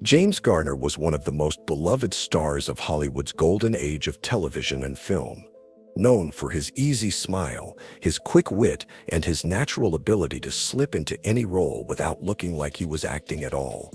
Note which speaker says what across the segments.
Speaker 1: James Garner was one of the most beloved stars of Hollywood's golden age of television and film. Known for his easy smile, his quick wit, and his natural ability to slip into any role without looking like he was acting at all,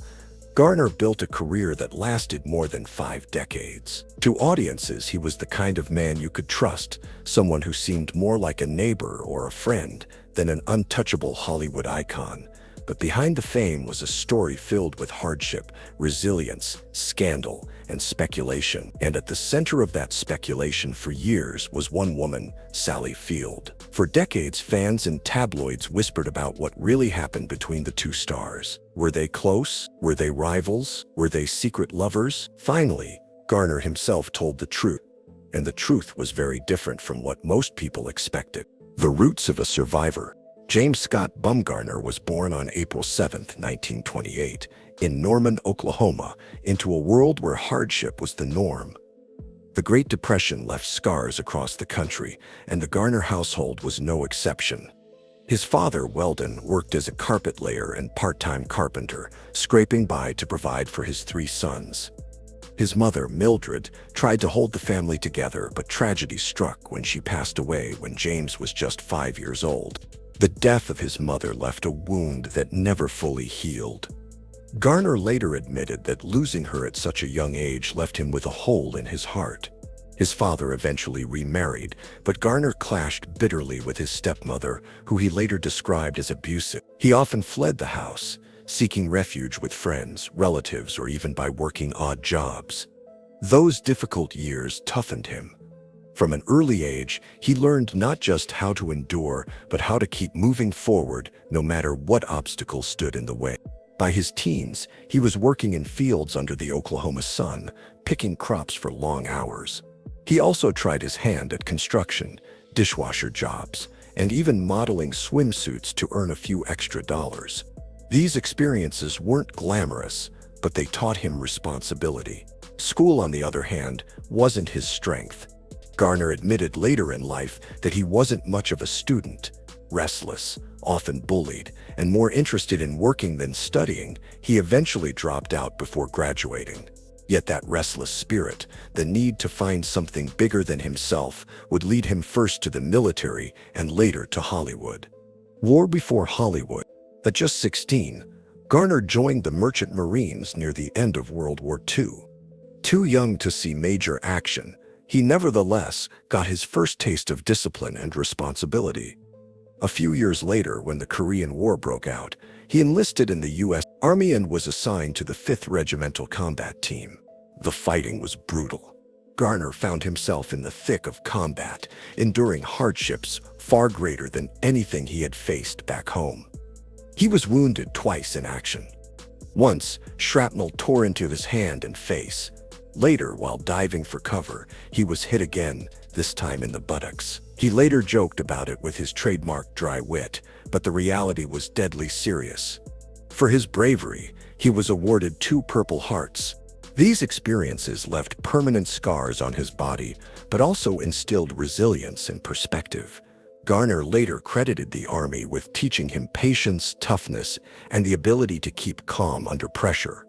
Speaker 1: Garner built a career that lasted more than 5 decades. To audiences, he was the kind of man you could trust, someone who seemed more like a neighbor or a friend than an untouchable Hollywood icon. But behind the fame was a story filled with hardship, resilience, scandal, and speculation. And at the center of that speculation for years was one woman, Sally Field. For decades, fans and tabloids whispered about what really happened between the two stars. Were they close? Were they rivals? Were they secret lovers? Finally, Garner himself told the truth. And the truth was very different from what most people expected. The roots of a survivor. James Scott Bumgarner was born on April 7, 1928, in Norman, Oklahoma, into a world where hardship was the norm. The Great Depression left scars across the country, and the Garner household was no exception. His father, Weldon, worked as a carpet layer and part-time carpenter, scraping by to provide for his 3 sons. His mother, Mildred, tried to hold the family together, but tragedy struck when she passed away when James was just 5 years old. The death of his mother left a wound that never fully healed. Garner later admitted that losing her at such a young age left him with a hole in his heart. His father eventually remarried, but Garner clashed bitterly with his stepmother, who he later described as abusive. He often fled the house, seeking refuge with friends, relatives, or even by working odd jobs. Those difficult years toughened him. From an early age, he learned not just how to endure, but how to keep moving forward no matter what obstacles stood in the way. By his teens, he was working in fields under the Oklahoma sun, picking crops for long hours. He also tried his hand at construction, dishwasher jobs, and even modeling swimsuits to earn a few extra dollars. These experiences weren't glamorous, but they taught him responsibility. School, on the other hand, wasn't his strength. Garner admitted later in life that he wasn't much of a student. Restless, often bullied, and more interested in working than studying, he eventually dropped out before graduating. Yet that restless spirit, the need to find something bigger than himself, would lead him first to the military and later to Hollywood. War before Hollywood. At just 16, Garner joined the Merchant Marines near the end of World War II. Too young to see major action, he nevertheless got his first taste of discipline and responsibility. A few years later, when the Korean War broke out, he enlisted in the U.S. Army and was assigned to the 5th Regimental Combat Team. The fighting was brutal. Garner found himself in the thick of combat, enduring hardships far greater than anything he had faced back home. He was wounded twice in action. Once, shrapnel tore into his hand and face. Later, while diving for cover, he was hit again, this time in the buttocks. He later joked about it with his trademark dry wit, but the reality was deadly serious. For his bravery, he was awarded 2 Purple Hearts. These experiences left permanent scars on his body, but also instilled resilience and perspective. Garner later credited the Army with teaching him patience, toughness, and the ability to keep calm under pressure.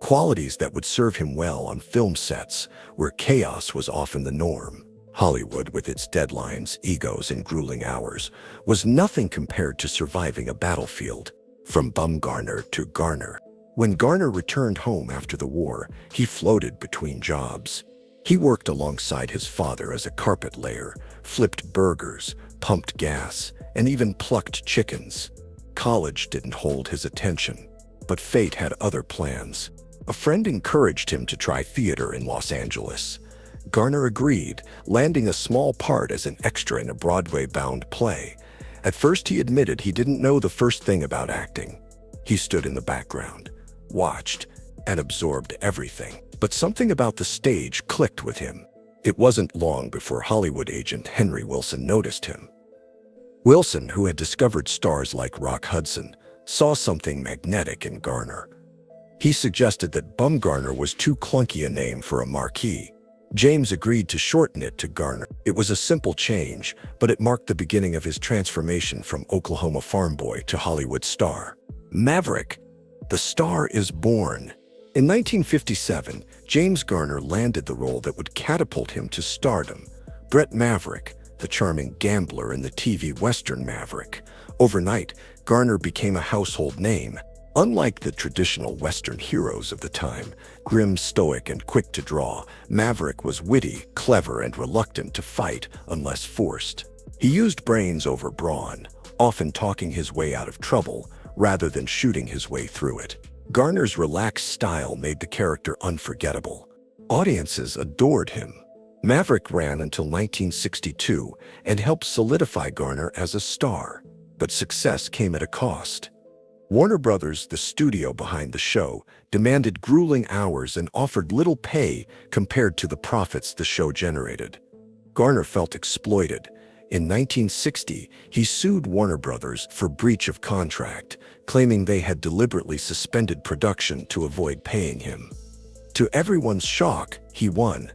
Speaker 1: Qualities that would serve him well on film sets, where chaos was often the norm. Hollywood, with its deadlines, egos, and grueling hours, was nothing compared to surviving a battlefield. From Bumgarner to Garner. When Garner returned home after the war, he floated between jobs. He worked alongside his father as a carpet layer, flipped burgers, pumped gas, and even plucked chickens. College didn't hold his attention, but fate had other plans. A friend encouraged him to try theater in Los Angeles. Garner agreed, landing a small part as an extra in a Broadway-bound play. At first, he admitted he didn't know the first thing about acting. He stood in the background, watched, and absorbed everything. But something about the stage clicked with him. It wasn't long before Hollywood agent Henry Wilson noticed him. Wilson, who had discovered stars like Rock Hudson, saw something magnetic in Garner. He suggested that Bumgarner was too clunky a name for a marquee. James agreed to shorten it to Garner. It was a simple change, but it marked the beginning of his transformation from Oklahoma farm boy to Hollywood star. Maverick, the star is born. In 1957, James Garner landed the role that would catapult him to stardom, Brett Maverick, the charming gambler in the TV Western Maverick. Overnight, Garner became a household name. Unlike the traditional Western heroes of the time, grim, stoic, and quick to draw, Maverick was witty, clever, and reluctant to fight unless forced. He used brains over brawn, often talking his way out of trouble rather than shooting his way through it. Garner's relaxed style made the character unforgettable. Audiences adored him. Maverick ran until 1962 and helped solidify Garner as a star. But success came at a cost. Warner Brothers, the studio behind the show, demanded grueling hours and offered little pay compared to the profits the show generated. Garner felt exploited. In 1960, he sued Warner Brothers for breach of contract, claiming they had deliberately suspended production to avoid paying him. To everyone's shock, he won.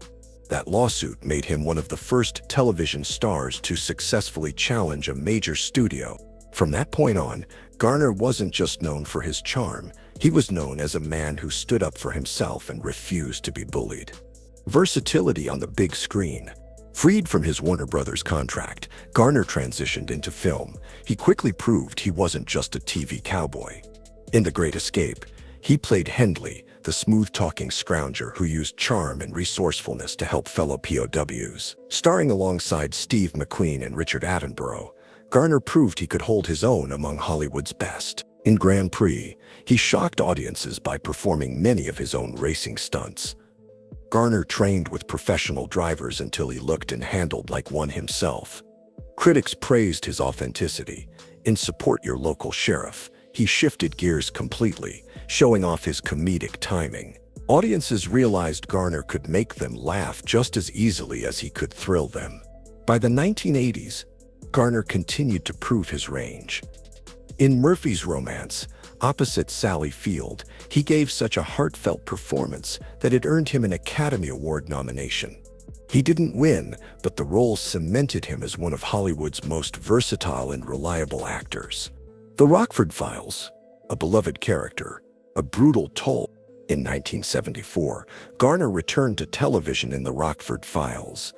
Speaker 1: That lawsuit made him one of the first television stars to successfully challenge a major studio. From that point on, Garner wasn't just known for his charm, he was known as a man who stood up for himself and refused to be bullied. Versatility on the big screen. Freed from his Warner Brothers contract, Garner transitioned into film. He quickly proved he wasn't just a TV cowboy. In The Great Escape, he played Hendley, the smooth-talking scrounger who used charm and resourcefulness to help fellow POWs. Starring alongside Steve McQueen and Richard Attenborough, Garner proved he could hold his own among Hollywood's best. In Grand Prix, he shocked audiences by performing many of his own racing stunts. Garner trained with professional drivers until he looked and handled like one himself. Critics praised his authenticity. In Support Your Local Sheriff, he shifted gears completely, showing off his comedic timing. Audiences realized Garner could make them laugh just as easily as he could thrill them. By the 1980s, Garner continued to prove his range. In Murphy's Romance, opposite Sally Field, he gave such a heartfelt performance that it earned him an Academy Award nomination. He didn't win, but the role cemented him as one of Hollywood's most versatile and reliable actors. The Rockford Files, a beloved character, a brutal toll. In 1974, Garner returned to television in The Rockford Files.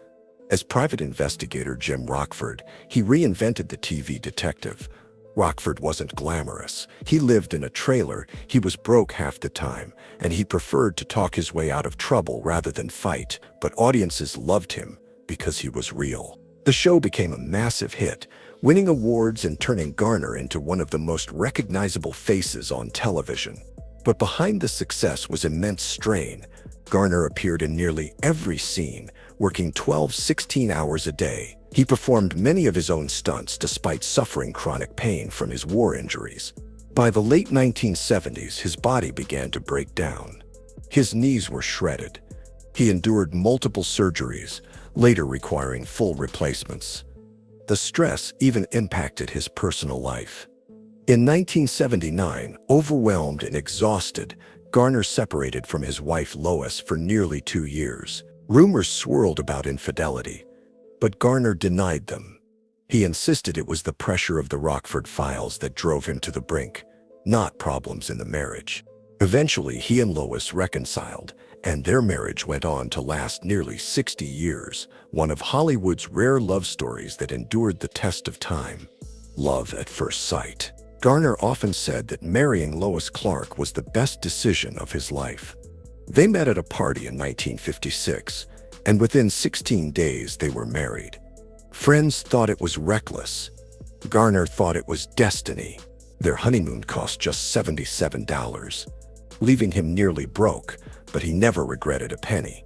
Speaker 1: As private investigator Jim Rockford, he reinvented the TV detective. Rockford wasn't glamorous. He lived in a trailer, he was broke half the time, and he preferred to talk his way out of trouble rather than fight, but audiences loved him because he was real. The show became a massive hit, winning awards and turning Garner into one of the most recognizable faces on television. But behind the success was immense strain. Garner appeared in nearly every scene, working 12-16 hours a day. He performed many of his own stunts despite suffering chronic pain from his war injuries. By the late 1970s, his body began to break down. His knees were shredded. He endured multiple surgeries, later requiring full replacements. The stress even impacted his personal life. In 1979, overwhelmed and exhausted, Garner separated from his wife Lois for nearly 2 years. Rumors swirled about infidelity, but Garner denied them. He insisted it was the pressure of the Rockford Files that drove him to the brink, not problems in the marriage. Eventually, he and Lois reconciled, and their marriage went on to last nearly 60 years, one of Hollywood's rare love stories that endured the test of time. Love at first sight. Garner often said that marrying Lois Clark was the best decision of his life. They met at a party in 1956, and within 16 days they were married. Friends thought it was reckless. Garner thought it was destiny. Their honeymoon cost just $77, leaving him nearly broke, but he never regretted a penny.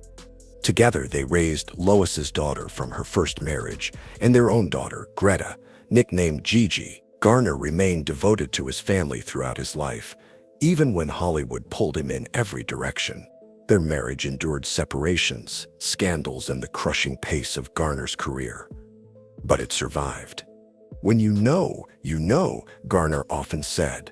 Speaker 1: Together they raised Lois's daughter from her first marriage and their own daughter, Greta, nicknamed Gigi. Garner remained devoted to his family throughout his life, even when Hollywood pulled him in every direction. Their marriage endured separations, scandals, and the crushing pace of Garner's career. But it survived. When you know, Garner often said.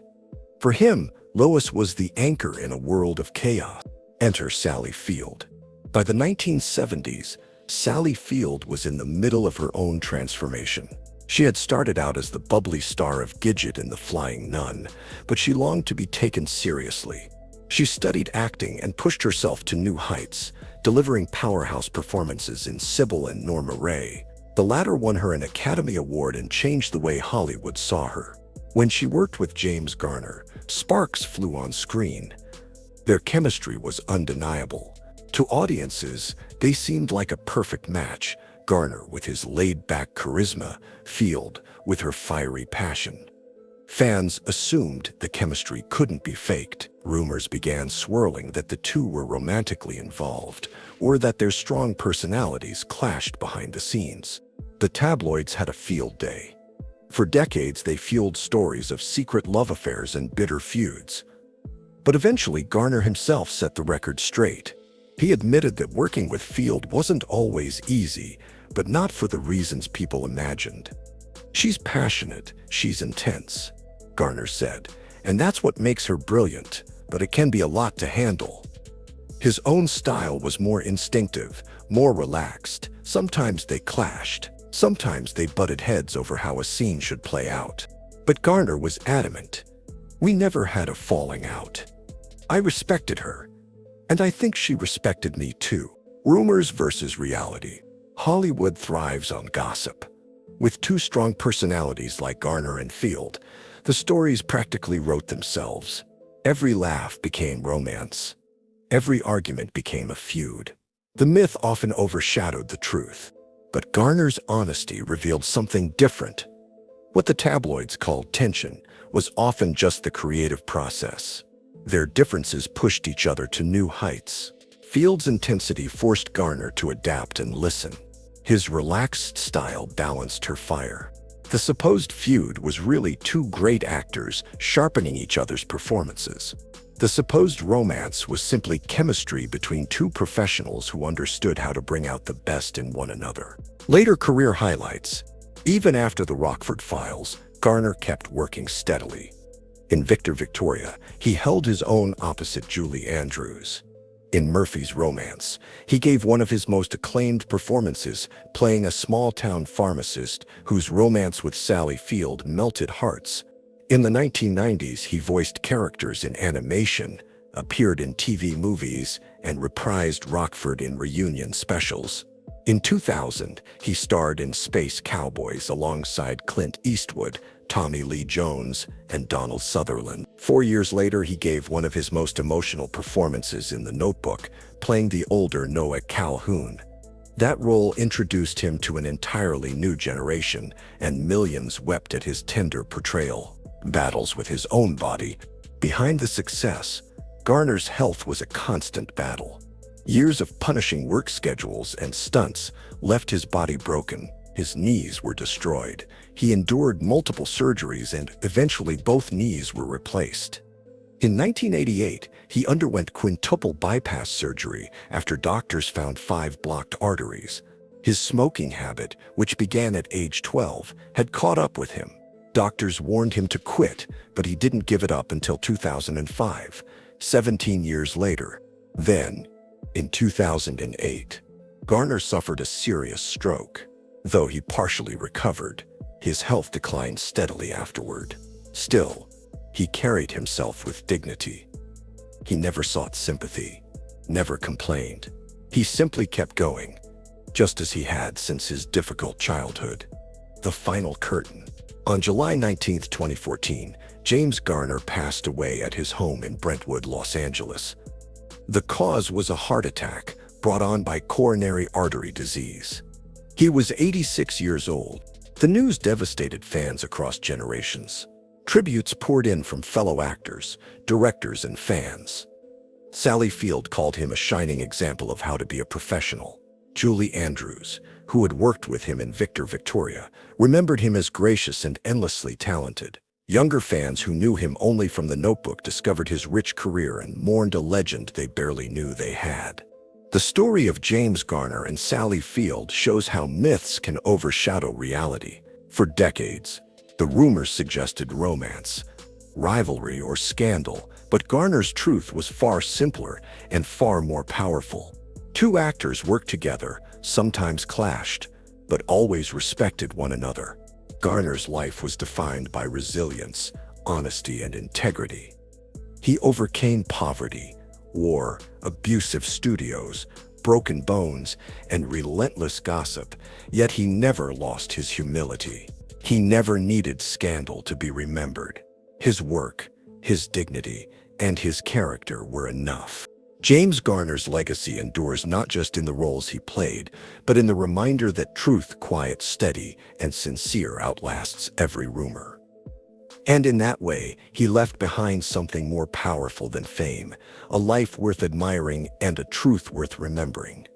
Speaker 1: For him, Lois was the anchor in a world of chaos. Enter Sally Field. By the 1970s, Sally Field was in the middle of her own transformation. She had started out as the bubbly star of Gidget and the Flying Nun, but she longed to be taken seriously. She studied acting and pushed herself to new heights, delivering powerhouse performances in Sybil and Norma Ray. The latter won her an Academy Award and changed the way Hollywood saw her. When she worked with James Garner, sparks flew on screen. Their chemistry was undeniable. To audiences, they seemed like a perfect match, Garner with his laid-back charisma, Field with her fiery passion. Fans assumed the chemistry couldn't be faked. Rumors began swirling that the two were romantically involved, or that their strong personalities clashed behind the scenes. The tabloids had a field day. For decades, they fueled stories of secret love affairs and bitter feuds. But eventually, Garner himself set the record straight. He admitted that working with Field wasn't always easy, but not for the reasons people imagined. "She's passionate, she's intense," Garner said, "and that's what makes her brilliant, but it can be a lot to handle." His own style was more instinctive, more relaxed. Sometimes they clashed. Sometimes they butted heads over how a scene should play out. But Garner was adamant. "We never had a falling out. I respected her, and I think she respected me too." Rumors versus reality. Hollywood thrives on gossip. With two strong personalities like Garner and Field, the stories practically wrote themselves. Every laugh became romance. Every argument became a feud. The myth often overshadowed the truth. But Garner's honesty revealed something different. What the tabloids called tension was often just the creative process. Their differences pushed each other to new heights. Field's intensity forced Garner to adapt and listen. His relaxed style balanced her fire. The supposed feud was really two great actors sharpening each other's performances. The supposed romance was simply chemistry between two professionals who understood how to bring out the best in one another. Later career highlights. Even after the Rockford Files, Garner kept working steadily. In Victor Victoria, he held his own opposite Julie Andrews. In Murphy's Romance, he gave one of his most acclaimed performances, playing a small-town pharmacist whose romance with Sally Field melted hearts. In the 1990s, he voiced characters in animation, appeared in TV movies, and reprised Rockford in reunion specials. In 2000, he starred in Space Cowboys alongside Clint Eastwood, Tommy Lee Jones, and Donald Sutherland. 4 years later, he gave one of his most emotional performances in The Notebook, playing the older Noah Calhoun. That role introduced him to an entirely new generation, and millions wept at his tender portrayal. Battles with his own body. Behind the success, Garner's health was a constant battle. Years of punishing work schedules and stunts left his body broken. His knees were destroyed. He endured multiple surgeries and eventually both knees were replaced. In 1988, he underwent quintuple bypass surgery after doctors found 5 blocked arteries. His smoking habit, which began at age 12, had caught up with him. Doctors warned him to quit, but he didn't give it up until 2005, 17 years later. Then, in 2008, Garner suffered a serious stroke. Though he partially recovered, his health declined steadily afterward. Still, he carried himself with dignity. He never sought sympathy, never complained. He simply kept going, just as he had since his difficult childhood. The final curtain. On July 19, 2014, James Garner passed away at his home in Brentwood, Los Angeles. The cause was a heart attack brought on by coronary artery disease. He was 86 years old. The news devastated fans across generations. Tributes poured in from fellow actors, directors, and fans. Sally Field called him a shining example of how to be a professional. Julie Andrews, who had worked with him in Victor Victoria, remembered him as gracious and endlessly talented. Younger fans who knew him only from The Notebook discovered his rich career and mourned a legend they barely knew they had. The story of James Garner and Sally Field shows how myths can overshadow reality. For decades, the rumors suggested romance, rivalry, or scandal, but Garner's truth was far simpler and far more powerful. Two actors worked together, sometimes clashed, but always respected one another. Garner's life was defined by resilience, honesty, and integrity. He overcame poverty, war, abusive studios, broken bones, and relentless gossip, yet he never lost his humility. He never needed scandal to be remembered. His work, his dignity, and his character were enough. James Garner's legacy endures not just in the roles he played, but in the reminder that truth, quiet, steady, and sincere outlasts every rumor. And in that way, he left behind something more powerful than fame, a life worth admiring and a truth worth remembering.